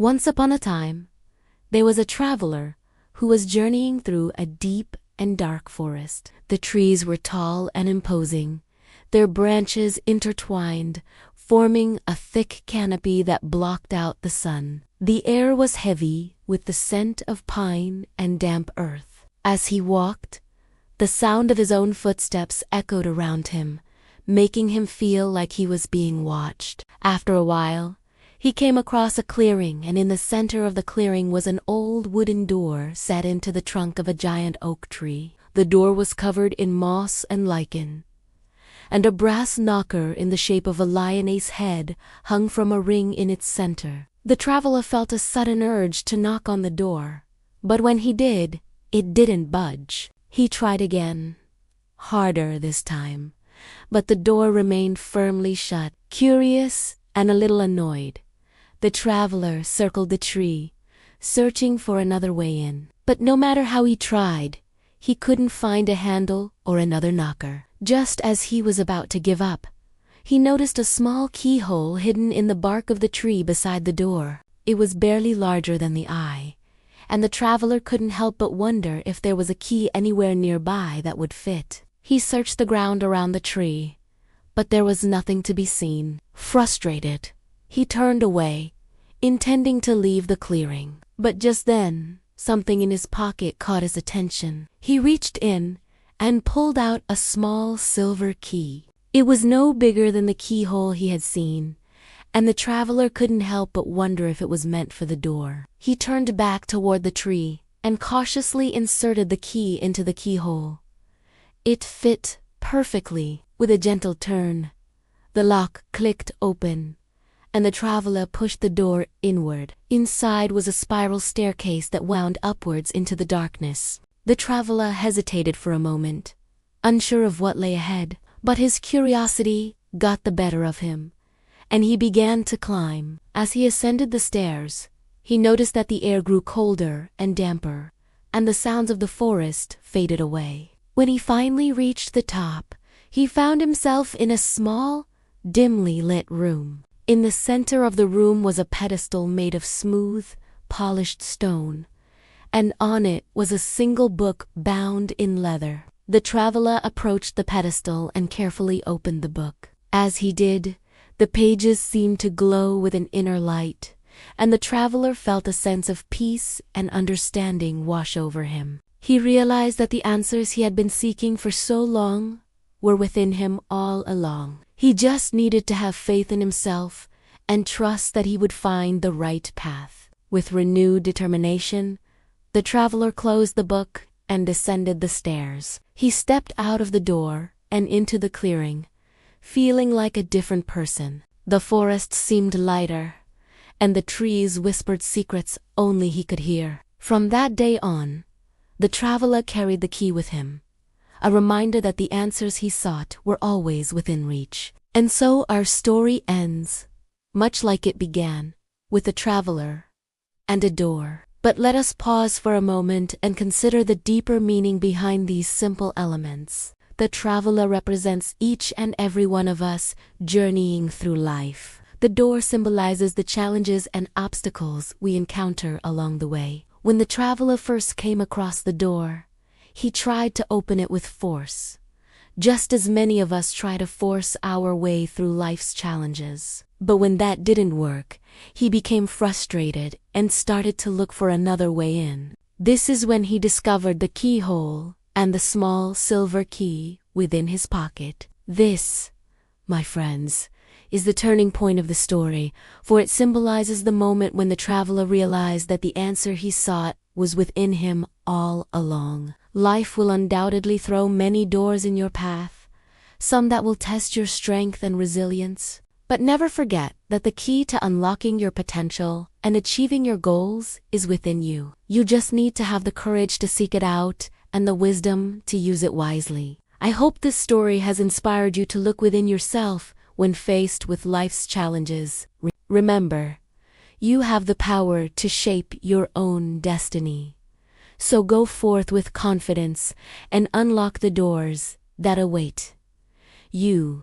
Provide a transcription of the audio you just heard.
Once upon a time, there was a traveler who was journeying through a deep and dark forest. The trees were tall and imposing, their branches intertwined, forming a thick canopy that blocked out the sun. The air was heavy with the scent of pine and damp earth. As he walked, the sound of his own footsteps echoed around him, making him feel like he was being watched. After a while, he came across a clearing, and in the center of the clearing was an old wooden door set into the trunk of a giant oak tree. The door was covered in moss and lichen, and a brass knocker in the shape of a lioness head hung from a ring in its center. The traveler felt a sudden urge to knock on the door, but when he did, it didn't budge. He tried again, harder this time, but the door remained firmly shut. Curious and a little annoyed, the traveler circled the tree, searching for another way in. But no matter how he tried, he couldn't find a handle or another knocker. Just as he was about to give up, he noticed a small keyhole hidden in the bark of the tree beside the door. It was barely larger than the eye, and the traveler couldn't help but wonder if there was a key anywhere nearby that would fit. He searched the ground around the tree, but there was nothing to be seen. Frustrated, he turned away, intending to leave the clearing. But just then, something in his pocket caught his attention. He reached in and pulled out a small silver key. It was no bigger than the keyhole he had seen, and the traveler couldn't help but wonder if it was meant for the door. He turned back toward the tree and cautiously inserted the key into the keyhole. It fit perfectly. With a gentle turn, the lock clicked open, and the traveler pushed the door inward. Inside was a spiral staircase that wound upwards into the darkness. The traveler hesitated for a moment, unsure of what lay ahead, but his curiosity got the better of him, and he began to climb. As he ascended the stairs, he noticed that the air grew colder and damper, and the sounds of the forest faded away. When he finally reached the top, he found himself in a small, dimly lit room. In the center of the room was a pedestal made of smooth, polished stone, and on it was a single book bound in leather. The traveler approached the pedestal and carefully opened the book. As he did, the pages seemed to glow with an inner light, and the traveler felt a sense of peace and understanding wash over him. He realized that the answers he had been seeking for so long were within him all along. He just needed to have faith in himself and trust that he would find the right path. With renewed determination, the traveler closed the book and descended the stairs. He stepped out of the door and into the clearing, feeling like a different person. The forest seemed lighter, and the trees whispered secrets only he could hear. From that day on, the traveler carried the key with him, a reminder that the answers he sought were always within reach. And so our story ends, much like it began, with a traveler and a door. But let us pause for a moment and consider the deeper meaning behind these simple elements. The traveler represents each and every one of us journeying through life. The door symbolizes the challenges and obstacles we encounter along the way. When the traveler first came across the door, he tried to open it with force, just as many of us try to force our way through life's challenges. But when that didn't work, he became frustrated and started to look for another way in. This is when he discovered the keyhole and the small silver key within his pocket. This, my friends, is the turning point of the story, for it symbolizes the moment when the traveler realized that the answer he sought was within him all along. Life will undoubtedly throw many doors in your path, some that will test your strength and resilience. But never forget that the key to unlocking your potential and achieving your goals is within you. You just need to have the courage to seek it out and the wisdom to use it wisely. I hope this story has inspired you to look within yourself when faced with life's challenges. Remember, you have the power to shape your own destiny. So go forth with confidence and unlock the doors that await you.